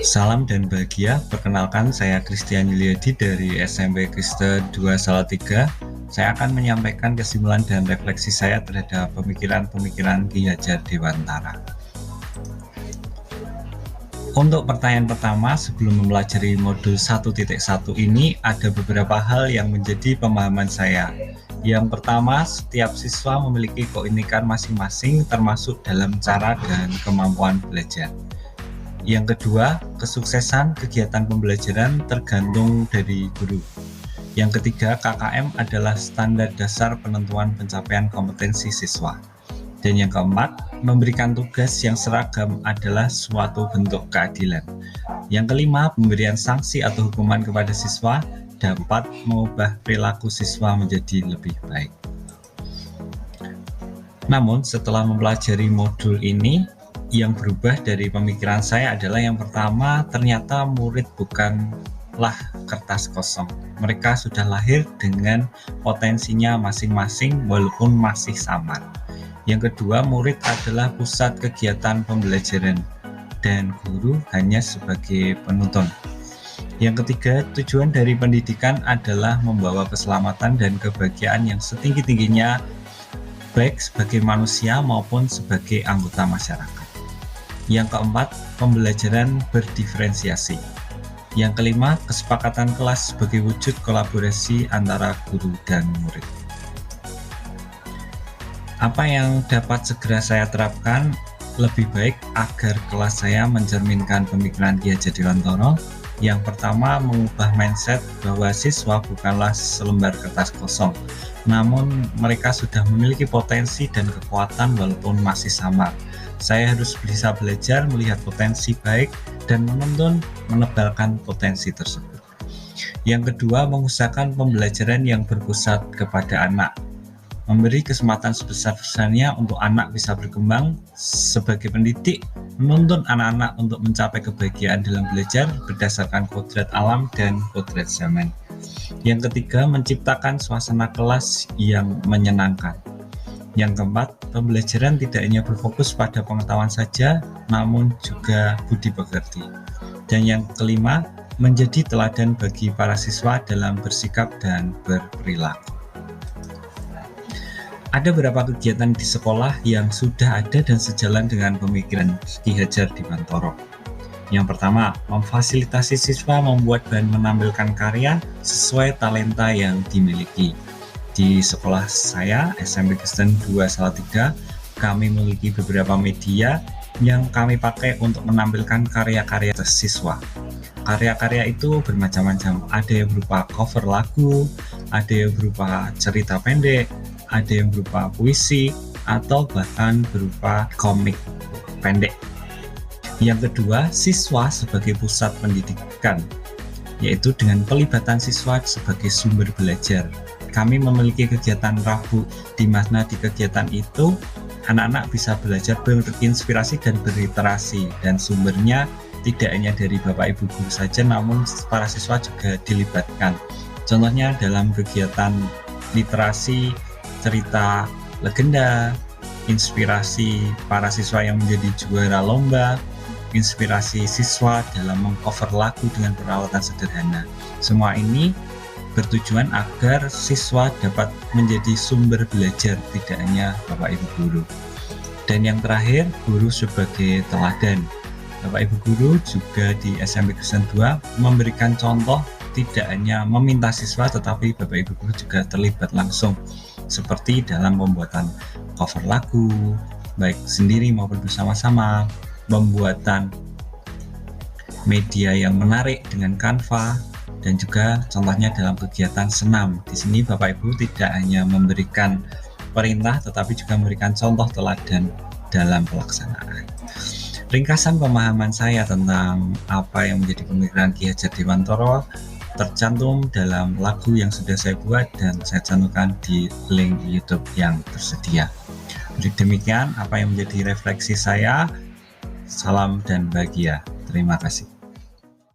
Salam dan bahagia, perkenalkan saya Christian Yuliadi dari SMP Kristen 2 Salatiga. Saya akan menyampaikan kesimpulan dan refleksi saya terhadap pemikiran-pemikiran Ki Hajar Dewantara. Untuk pertanyaan pertama, sebelum mempelajari modul 1.1 ini, ada beberapa hal yang menjadi pemahaman saya. Yang pertama, setiap siswa memiliki keunikan masing-masing termasuk dalam cara dan kemampuan belajar. Yang kedua, kesuksesan kegiatan pembelajaran tergantung dari guru. Yang ketiga, KKM adalah standar dasar penentuan pencapaian kompetensi siswa. Dan yang keempat, memberikan tugas yang seragam adalah suatu bentuk keadilan. Yang kelima, pemberian sanksi atau hukuman kepada siswa dapat mengubah perilaku siswa menjadi lebih baik. Namun, setelah mempelajari modul ini, yang berubah dari pemikiran saya adalah yang pertama, ternyata murid bukanlah kertas kosong. Mereka sudah lahir dengan potensinya masing-masing walaupun masih samar. Yang kedua, murid adalah pusat kegiatan pembelajaran dan guru hanya sebagai penuntun. Yang ketiga, tujuan dari pendidikan adalah membawa keselamatan dan kebahagiaan yang setinggi-tingginya baik sebagai manusia maupun sebagai anggota masyarakat. Yang keempat, pembelajaran berdiferensiasi. Yang kelima, kesepakatan kelas sebagai wujud kolaborasi antara guru dan murid. Apa yang dapat segera saya terapkan lebih baik agar kelas saya mencerminkan pemikiran Ki Hajar Dewantara? Yang pertama, mengubah mindset bahwa siswa bukanlah selembar kertas kosong, namun mereka sudah memiliki potensi dan kekuatan walaupun masih samar. Saya harus bisa belajar melihat potensi baik dan menuntun menebalkan potensi tersebut. Yang kedua, mengusahakan pembelajaran yang berpusat kepada anak. Memberi kesempatan sebesar-besarnya untuk anak bisa berkembang sebagai pendidik, menuntun anak-anak untuk mencapai kebahagiaan dalam belajar berdasarkan kodrat alam dan kodrat zaman. Yang ketiga, menciptakan suasana kelas yang menyenangkan. Yang keempat, pembelajaran tidak hanya berfokus pada pengetahuan saja, namun juga budi pekerti. Dan yang kelima, menjadi teladan bagi para siswa dalam bersikap dan berperilaku. Ada beberapa kegiatan di sekolah yang sudah ada dan sejalan dengan pemikiran Ki Hajar Dewantara. Yang pertama, memfasilitasi siswa membuat dan menampilkan karya sesuai talenta yang dimiliki. Di sekolah saya, SMP Kristen 2 Salatiga, kami memiliki beberapa media yang kami pakai untuk menampilkan karya-karya siswa. Karya-karya itu bermacam-macam, ada yang berupa cover lagu, ada yang berupa cerita pendek, ada yang berupa puisi, atau bahkan berupa komik pendek. Yang kedua, siswa sebagai pusat pendidikan, yaitu dengan pelibatan siswa sebagai sumber belajar. Kami memiliki kegiatan Rabu, di mana di kegiatan itu anak-anak bisa belajar berinspirasi dan berliterasi, dan sumbernya tidak hanya dari Bapak Ibu guru saja, namun para siswa juga dilibatkan. Contohnya dalam kegiatan literasi, cerita legenda, inspirasi para siswa yang menjadi juara lomba, inspirasi siswa dalam mengcover lagu dengan peralatan sederhana. Semua ini bertujuan agar siswa dapat menjadi sumber belajar, tidak hanya Bapak Ibu guru. Dan yang terakhir, guru sebagai teladan. Bapak Ibu guru juga di SMP Kristen 2 memberikan contoh, tidak hanya meminta siswa, tetapi Bapak Ibu guru juga terlibat langsung, seperti dalam pembuatan cover lagu, baik sendiri maupun bersama-sama, pembuatan media yang menarik dengan Canva, dan juga contohnya dalam kegiatan senam. Di sini Bapak Ibu tidak hanya memberikan perintah, tetapi juga memberikan contoh teladan dalam pelaksanaan. Ringkasan pemahaman saya tentang apa yang menjadi pemikiran Ki Hajar Dewantara tercantum dalam lagu yang sudah saya buat dan saya cantumkan di link YouTube yang tersedia. Demikian apa yang menjadi refleksi saya. Salam dan bahagia. Terima kasih.